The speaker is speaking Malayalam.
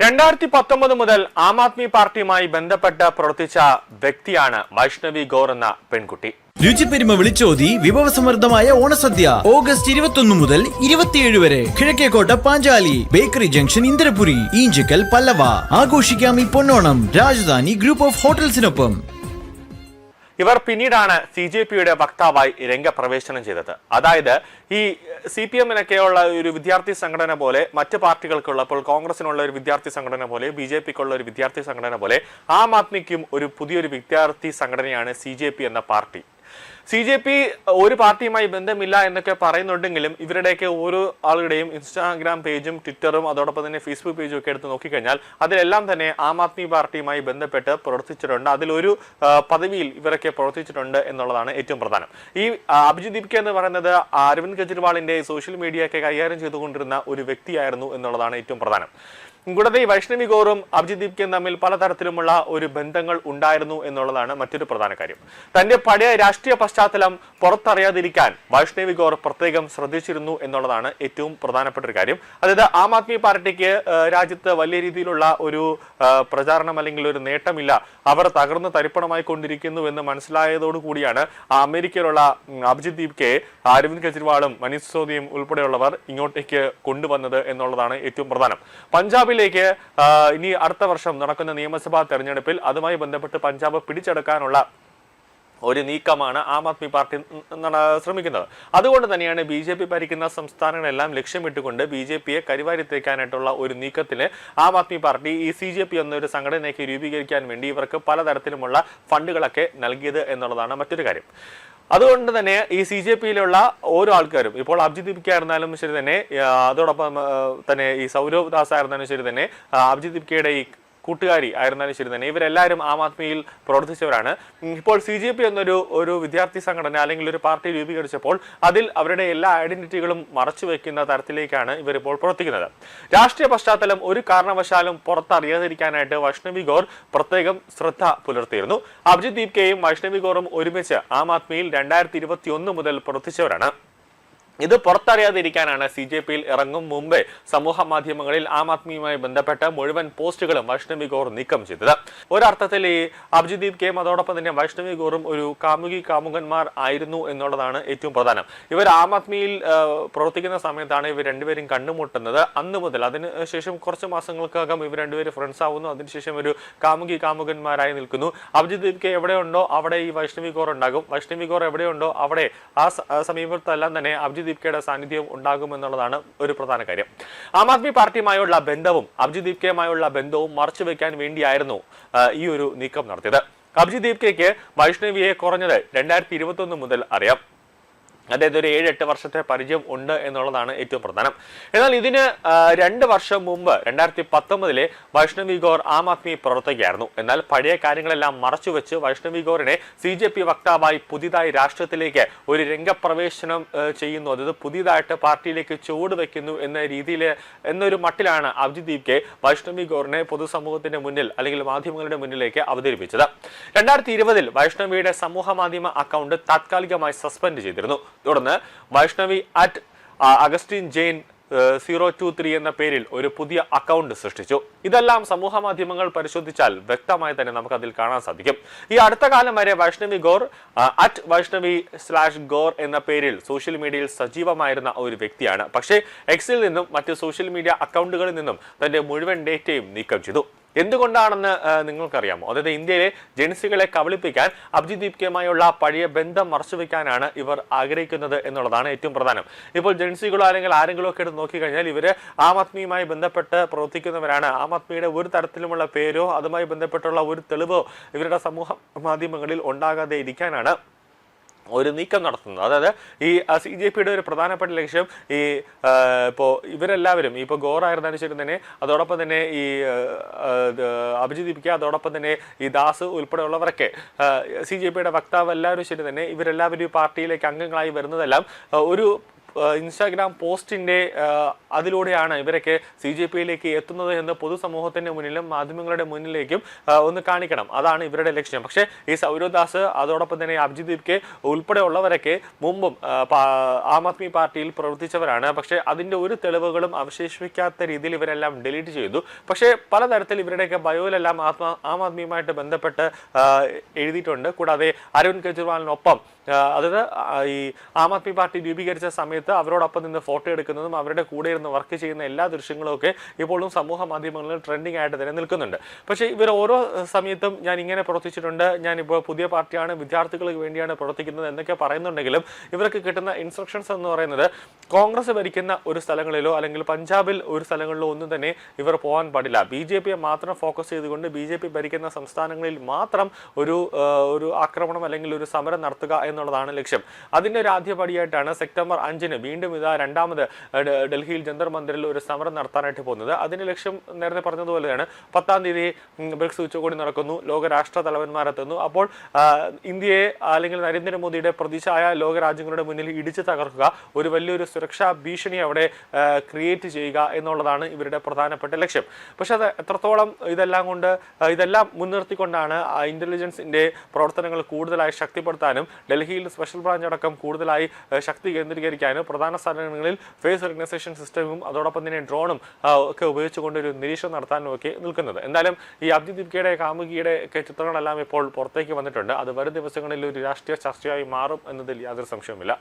2019 മുതൽ ആം ആദ്മി പാർട്ടിയുമായി ബന്ധപ്പെട്ട് പ്രവർത്തിച്ച വ്യക്തിയാണ് വൈഷ്ണവി ഗോർ എന്ന പെൺകുട്ടി. രുചിപ്പെരുമ വിളിച്ചോതി വിഭവസമൃദ്ധമായ ഓണസദ്യ ഓഗസ്റ്റ് 21 മുതൽ 27 വരെ കിഴക്കേക്കോട്ട പാഞ്ചാലി ബേക്കറി ജംഗ്ഷൻ ഇന്ദ്രപുരി ഈഞ്ചക്കൽ പല്ലവ. ആഘോഷിക്കാം ഈ പൊന്നോണം രാജധാനി ഗ്രൂപ്പ് ഓഫ് ഹോട്ടൽസിനൊപ്പം. ഇവർ പിന്നീടാണ് CJPയുടെ വക്താവായി രംഗപ്രവേശനം ചെയ്തത്. അതായത് ഈ CPM-നൊക്കെയുള്ള ഒരു വിദ്യാർത്ഥി സംഘടന പോലെ, മറ്റ് പാർട്ടികൾക്കുള്ള, ഇപ്പോൾ കോൺഗ്രസിനുള്ള ഒരു വിദ്യാർത്ഥി സംഘടന പോലെ, BJPക്കുള്ള ഒരു വിദ്യാർത്ഥി സംഘടന പോലെ ആം ആദ്മിക്കും ഒരു പുതിയൊരു വിദ്യാർത്ഥി സംഘടനയാണ് CJP എന്ന പാർട്ടി. CJP ഒരു പാർട്ടിയുമായി ബന്ധമില്ല എന്നൊക്കെ പറയുന്നുണ്ടെങ്കിലും ഇവരുടെയൊക്കെ ഓരോ ആളുകളുടെയും ഇൻസ്റ്റാഗ്രാം പേജും ട്വിറ്ററും അതോടൊപ്പം തന്നെ ഫേസ്ബുക്ക് പേജും ഒക്കെ എടുത്ത് നോക്കിക്കഴിഞ്ഞാൽ അതിലെല്ലാം തന്നെ ആം ആദ്മി പാർട്ടിയുമായി ബന്ധപ്പെട്ട് പ്രവർത്തിച്ചിട്ടുണ്ട്. അതിലൊരു പദവിയിൽ ഇവരൊക്കെ പ്രവർത്തിച്ചിട്ടുണ്ട് എന്നുള്ളതാണ് ഏറ്റവും പ്രധാനം. ഈ അഭിജിത് ദീപ്കെ എന്ന് പറയുന്നത് അരവിന്ദ് കെജ്രിവാളിന്റെ സോഷ്യൽ മീഡിയ ഒക്കെ കൈകാര്യം ചെയ്തുകൊണ്ടിരുന്ന ഒരു വ്യക്തിയായിരുന്നു എന്നുള്ളതാണ് ഏറ്റവും പ്രധാനം. കൂടാതെ ഈ വൈഷ്ണവി ഗോറും അഭിജിത് ദീപ്കയും തമ്മിൽ പലതരത്തിലുമുള്ള ഒരു ബന്ധങ്ങൾ ഉണ്ടായിരുന്നു എന്നുള്ളതാണ് മറ്റൊരു പ്രധാന കാര്യം. തന്റെ പഴയ രാഷ്ട്രീയ പശ്ചാത്തലം പുറത്തറിയാതിരിക്കാൻ വൈഷ്ണവി ഗോർ പ്രത്യേകം ശ്രദ്ധിച്ചിരുന്നു എന്നുള്ളതാണ് ഏറ്റവും പ്രധാനപ്പെട്ട ഒരു കാര്യം. അതായത് ആം ആദ്മി പാർട്ടിക്ക് രാജ്യത്ത് വലിയ രീതിയിലുള്ള ഒരു പ്രചാരണം അല്ലെങ്കിൽ ഒരു നേട്ടമില്ല, അവർ തകർന്ന് തരിപ്പണമായി കൊണ്ടിരിക്കുന്നു എന്ന് മനസ്സിലായതോടു കൂടിയാണ് അമേരിക്കയിലുള്ള അഭിജിത് ദീപ്കയെ അരവിന്ദ് കെജ്രിവാളും മനീഷ് സിസോദിയയും ഉൾപ്പെടെയുള്ളവർ ഇങ്ങോട്ടേക്ക് കൊണ്ടുവന്നത് എന്നുള്ളതാണ് ഏറ്റവും പ്രധാനം. പഞ്ചാബിലേക്ക് ഇനി അടുത്ത വർഷം നടക്കുന്ന നിയമസഭാ തെരഞ്ഞെടുപ്പിൽ അതുമായി ബന്ധപ്പെട്ട് പഞ്ചാബ് പിടിച്ചെടുക്കാനുള്ള ഒരു നീക്കമാണ് ആം ആദ്മി പാർട്ടി ശ്രമിക്കുന്നത്. അതുകൊണ്ട് തന്നെയാണ് BJP ഭരിക്കുന്ന സംസ്ഥാനങ്ങളെല്ലാം ലക്ഷ്യമിട്ടുകൊണ്ട് BJPയെ കരിവാരിത്തേക്കാനായിട്ടുള്ള ഒരു നീക്കത്തിന് ആം ആദ്മി പാർട്ടി ഈ CJP എന്നൊരു സംഘടനയ്ക്ക് രൂപീകരിക്കാൻ വേണ്ടി ഇവർക്ക് പലതരത്തിലുമുള്ള ഫണ്ടുകളൊക്കെ നൽകിയത് എന്നുള്ളതാണ് മറ്റൊരു കാര്യം. അതുകൊണ്ട് തന്നെ ഈ CJPയിലുള്ള ഓരോ ആൾക്കാരും, ഇപ്പോൾ അഭിജിത് ദീപ്ക ആയിരുന്നാലും ശരി തന്നെ, അതോടൊപ്പം തന്നെ ഈ സൗരവ് ദാസ് ആയിരുന്നാലും ശരി തന്നെ, അഭിജിത് ദീപ്കയുടെ ഈ കൂട്ടുകാരി ആയിരുന്നാലും ശരി തന്നെ, ഇവരെല്ലാവരും ആം ആദ്മിയിൽ പ്രവർത്തിച്ചവരാണ്. ഇപ്പോൾ CJP എന്നൊരു വിദ്യാർത്ഥി സംഘടന അല്ലെങ്കിൽ ഒരു പാർട്ടി രൂപീകരിച്ചപ്പോൾ അതിൽ അവരുടെ എല്ലാ ഐഡന്റിറ്റികളും മറച്ചു വെക്കുന്ന തരത്തിലേക്കാണ് ഇവരിപ്പോൾ പ്രവർത്തിക്കുന്നത്. രാഷ്ട്രീയ പശ്ചാത്തലം ഒരു കാരണവശാലും പുറത്തറിയാതിരിക്കാനായിട്ട് വൈഷ്ണവി ഗോർ പ്രത്യേകം ശ്രദ്ധ പുലർത്തിയിരുന്നു. അഭിജിത് ദീപ്കയും വൈഷ്ണവി ഗോറും ഒരുമിച്ച് ആം ആദ്മിയിൽ 2021 മുതൽ പ്രവർത്തിച്ചവരാണ്. ഇത് പുറത്തറിയാതിരിക്കാനാണ് CJPയിൽ ഇറങ്ങും മുമ്പേ സമൂഹ മാധ്യമങ്ങളിൽ ആം ആദ്മിയുമായി ബന്ധപ്പെട്ട മുഴുവൻ പോസ്റ്റുകളും വൈഷ്ണവി ഗോർ നീക്കം ചെയ്തത്. ഒരർത്ഥത്തിൽ ഈ അഭിജിത് ദീപ്കയും അതോടൊപ്പം തന്നെ വൈഷ്ണവി ഗോറും ഒരു കാമുകന്മാർ ആയിരുന്നു എന്നുള്ളതാണ് ഏറ്റവും പ്രധാനം. ഇവർ ആം ആദ്മിയിൽ പ്രവർത്തിക്കുന്ന സമയത്താണ് ഇവർ രണ്ടുപേരും കണ്ടുമുട്ടുന്നത്. അന്ന് മുതൽ അതിനുശേഷം കുറച്ച് മാസങ്ങൾക്കകം ഇവർ രണ്ടുപേരും ഫ്രണ്ട്സ് ആവുന്നു. അതിനുശേഷം ഒരു കാമുകന്മാരായി നിൽക്കുന്നു. അഭിജിത് ദീപ്ക എവിടെയുണ്ടോ അവിടെ ഈ വൈഷ്ണവി ഗോർ ഉണ്ടാകും. വൈഷ്ണവി ഗോർ എവിടെയുണ്ടോ അവിടെ ആ സമീപത്തെല്ലാം തന്നെ അഭിജിത് ദീപ്കയുടെ സാന്നിധ്യം ഉണ്ടാകുമെന്നുള്ളതാണ് ഒരു പ്രധാന കാര്യം. ആം ആദ്മി പാർട്ടിയുമായുള്ള ബന്ധവും അഭിജിത് ദീപ്കയുമായുള്ള ബന്ധവും മറച്ചുവെക്കാൻ വേണ്ടിയായിരുന്നു ഈ ഒരു നീക്കം നടത്തിയത്. അഭിജിത് ദീപ്കയ്ക്ക് വൈഷ്ണവിയെ കുറഞ്ഞത് 2021 മുതൽ അറിയാം. അതായത് ഒരു 7-8 വർഷത്തെ പരിചയം ഉണ്ട് എന്നുള്ളതാണ് ഏറ്റവും പ്രധാനം. എന്നാൽ ഇതിന് 2 വർഷം മുമ്പ് 2019 വൈഷ്ണവി ഗോർ ആം ആദ്മി പ്രവർത്തകയായിരുന്നു. എന്നാൽ പഴയ കാര്യങ്ങളെല്ലാം മറച്ചുവെച്ച് വൈഷ്ണവി ഗോറിനെ CJP വക്താവായി പുതിയതായി രാഷ്ട്രീയത്തിലേക്ക് ഒരു രംഗപ്രവേശനം ചെയ്യുന്നു, അതായത് പുതിയതായിട്ട് പാർട്ടിയിലേക്ക് ചുവട് വെക്കുന്നു എന്നൊരു മട്ടിലാണ് അഭിജിത് ദീപ്കെ വൈഷ്ണവി ഗോറിനെ പൊതുസമൂഹത്തിന്റെ മുന്നിൽ അല്ലെങ്കിൽ മാധ്യമങ്ങളുടെ മുന്നിലേക്ക് അവതരിപ്പിച്ചത്. 2020 വൈഷ്ണവിയുടെ സമൂഹ മാധ്യമ അക്കൗണ്ട് താത്കാലികമായി സസ്പെൻഡ് ചെയ്തിരുന്നു. തുടർന്ന് വൈഷ്ണവി അഗസ്റ്റിൻ ജെയിൻ 023 എന്ന പേരിൽ ഒരു പുതിയ അക്കൗണ്ട് സൃഷ്ടിച്ചു. ഇതെല്ലാം സമൂഹ മാധ്യമങ്ങൾ പരിശോധിച്ചാൽ വ്യക്തമായി തന്നെ നമുക്ക് അതിൽ കാണാൻ സാധിക്കും. ഈ അടുത്ത കാലം വരെ വൈഷ്ണവി ഗോർ @വൈഷ്ണവി/ഗോർ എന്ന പേരിൽ സോഷ്യൽ മീഡിയയിൽ സജീവമായിരുന്ന ഒരു വ്യക്തിയാണ്. പക്ഷേ എക്സിൽ നിന്നും മറ്റ് സോഷ്യൽ മീഡിയ അക്കൗണ്ടുകളിൽ നിന്നും തന്റെ മുഴുവൻ ഡേറ്റയും നീക്കം ചെയ്തു. എന്തുകൊണ്ടാണെന്ന് നിങ്ങൾക്കറിയാമോ? അതായത് ഇന്ത്യയിലെ ജെൻസികളെ കബളിപ്പിക്കാൻ അഭിജിത് ദീപ്കയുമായുള്ള പഴയ ബന്ധം മറച്ചുവെക്കാനാണ് ഇവർ ആഗ്രഹിക്കുന്നത് എന്നുള്ളതാണ് ഏറ്റവും പ്രധാനം. ഇപ്പോൾ ജെൻസികളോ അല്ലെങ്കിൽ ആരെങ്കിലും ഒക്കെ എടുത്ത് നോക്കിക്കഴിഞ്ഞാൽ ഇവര് ആം ആദ്മിയുമായി ബന്ധപ്പെട്ട് പ്രവർത്തിക്കുന്നവരാണ്. ആം ആദ്മിയുടെ ഒരു തരത്തിലുമുള്ള പേരോ അതുമായി ബന്ധപ്പെട്ടുള്ള ഒരു തെളിവോ ഇവരുടെ സമൂഹ മാധ്യമങ്ങളിൽ ഉണ്ടാകാതെ ഇരിക്കാനാണ് ഒരു നീക്കം നടത്തുന്നത്. അതായത് ഈ CJPയുടെ ഒരു പ്രധാനപ്പെട്ട ലക്ഷ്യം ഇപ്പോൾ ഇവരെല്ലാവരും ഇപ്പോൾ ഗോർ ആയിരുന്നാലും ശരി തന്നെ, അതോടൊപ്പം തന്നെ ഈ അഭിജിത് ദീപ്ക, അതോടൊപ്പം തന്നെ ഈ ദാസ് ഉൾപ്പെടെയുള്ളവരൊക്കെ CJPയുടെ വക്താവ് എല്ലാവരും ശരി തന്നെ, ഇവരെല്ലാവരും ഈ പാർട്ടിയിലേക്ക് അംഗങ്ങളായി വരുന്നതെല്ലാം ഒരു ഇൻസ്റ്റാഗ്രാം പോസ്റ്റിന്റെ അതിലൂടെയാണ് ഇവരൊക്കെ CJP-യിലേക്ക് എത്തുന്നത് എന്ന് പൊതുസമൂഹത്തിന്റെ മുന്നിലും മാധ്യമങ്ങളുടെ മുന്നിലേക്കും ഒന്ന് കാണിക്കണം. അതാണ് ഇവരുടെ ലക്ഷ്യം. പക്ഷേ ഈ സൗരവ് ദാസ് അതോടൊപ്പം തന്നെ അഭിജിത് ദീപ്കെ ഉൾപ്പെടെയുള്ളവരൊക്കെ മുമ്പും ആം ആദ്മി പാർട്ടിയിൽ പ്രവർത്തിച്ചവരാണ്. പക്ഷേ അതിന്റെ ഒരു തെളിവുകളും അവശേഷിപ്പിക്കാത്ത രീതിയിൽ ഇവരെല്ലാം ഡിലീറ്റ് ചെയ്തു. പക്ഷേ പലതരത്തിൽ ഇവരുടെയൊക്കെ ബയോയിലെല്ലാം ആം ആദ്മിയുമായിട്ട് ബന്ധപ്പെട്ട് എഴുതിയിട്ടുണ്ട്. കൂടാതെ അരവിന്ദ് കെജ്രിവാളിനൊപ്പം അതായത് ഈ ആം ആദ്മി പാർട്ടി രൂപീകരിച്ച സമയത്ത് അവരോടൊപ്പം നിന്ന് ഫോട്ടോ എടുക്കുന്നതും അവരുടെ കൂടെ ഇരുന്ന് വർക്ക് ചെയ്യുന്ന എല്ലാ ദൃശ്യങ്ങളും ഒക്കെ ഇപ്പോഴും സമൂഹ മാധ്യമങ്ങളിൽ ട്രെൻഡിങ് ആയിട്ട് തന്നെ നിൽക്കുന്നുണ്ട്. പക്ഷേ ഇവർ ഓരോ സമയത്തും ഞാൻ ഇങ്ങനെ പ്രവർത്തിച്ചിട്ടുണ്ട്, ഞാനിപ്പോൾ പുതിയ പാർട്ടിയാണ്, വിദ്യാർത്ഥികൾക്ക് വേണ്ടിയാണ് പ്രവർത്തിക്കുന്നത് എന്നൊക്കെ പറയുന്നുണ്ടെങ്കിലും ഇവർക്ക് കിട്ടുന്ന ഇൻസ്ട്രക്ഷൻസ് എന്ന് പറയുന്നത് കോൺഗ്രസ് ഭരിക്കുന്ന ഒരു സ്ഥലങ്ങളിലോ അല്ലെങ്കിൽ പഞ്ചാബിൽ ഒരു സ്ഥലങ്ങളിലോ ഒന്നും തന്നെ ഇവർ പോകാൻ പാടില്ല. BJP-യെ മാത്രം ഫോക്കസ് ചെയ്തുകൊണ്ട് BJP ഭരിക്കുന്ന സംസ്ഥാനങ്ങളിൽ മാത്രം ഒരു ആക്രമണം അല്ലെങ്കിൽ ഒരു സമരം നടത്തുക എന്നുള്ളതാണ് ലക്ഷ്യം. അതിന്റെ ഒരു ആദ്യപടിയായിട്ടാണ് സെപ്റ്റംബർ 5-ന് വീണ്ടും ഇതാ രണ്ടാമത് ഡൽഹിയിൽ ജന്തർ മന്ദിറിൽ ഒരു സമരം നടത്താനായിട്ട് പോകുന്നത്. അതിന്റെ ലക്ഷ്യം നേരത്തെ പറഞ്ഞതുപോലെയാണ്. 10-ാം തീയതി ബ്രിക്സ് ഉച്ചകോടി നടക്കുന്നു, ലോക രാഷ്ട്ര തലവന്മാരെത്തുന്നു. അപ്പോൾ ഇന്ത്യയെ അല്ലെങ്കിൽ നരേന്ദ്രമോദിയുടെ പ്രതിച്ഛായ ലോക രാജ്യങ്ങളുടെ മുന്നിൽ ഇടിച്ചു തകർക്കുക, ഒരു വലിയൊരു സുരക്ഷാ ഭീഷണി അവിടെ ക്രിയേറ്റ് ചെയ്യുക എന്നുള്ളതാണ് ഇവരുടെ പ്രധാനപ്പെട്ട ലക്ഷ്യം. പക്ഷെ അത് എത്രത്തോളം ഇതെല്ലാം മുൻനിർത്തിക്കൊണ്ടാണ് ഇന്റലിജൻസിന്റെ പ്രവർത്തനങ്ങൾ കൂടുതലായി ശക്തിപ്പെടുത്താനും ഡൽഹിയിൽ സ്പെഷ്യൽ ബ്രാഞ്ച് അടക്കം കൂടുതലായി ശക്തി കേന്ദ്രീകരിക്കാനും പ്രധാന സ്ഥലങ്ങളിൽ ഫേസ് റെക്കഗ്നൈസേഷൻ സിസ്റ്റവും അതോടൊപ്പം തന്നെ ഡ്രോണും ഒക്കെ ഉപയോഗിച്ചുകൊണ്ട് ഒരു നിരീക്ഷണം നടത്താനും ഒക്കെ നിൽക്കുന്നത്. എന്തായാലും ഈ അഭിജിത് ദീപ്കയുടെ കാമുകിയുടെ ഒക്കെ ചിത്രങ്ങളെല്ലാം ഇപ്പോൾ പുറത്തേക്ക് വന്നിട്ടുണ്ട്. അത് വരും ദിവസങ്ങളിൽ ഒരു രാഷ്ട്രീയ ചർച്ചയായി മാറും എന്നതിൽ യാതൊരു സംശയവുമില്ല.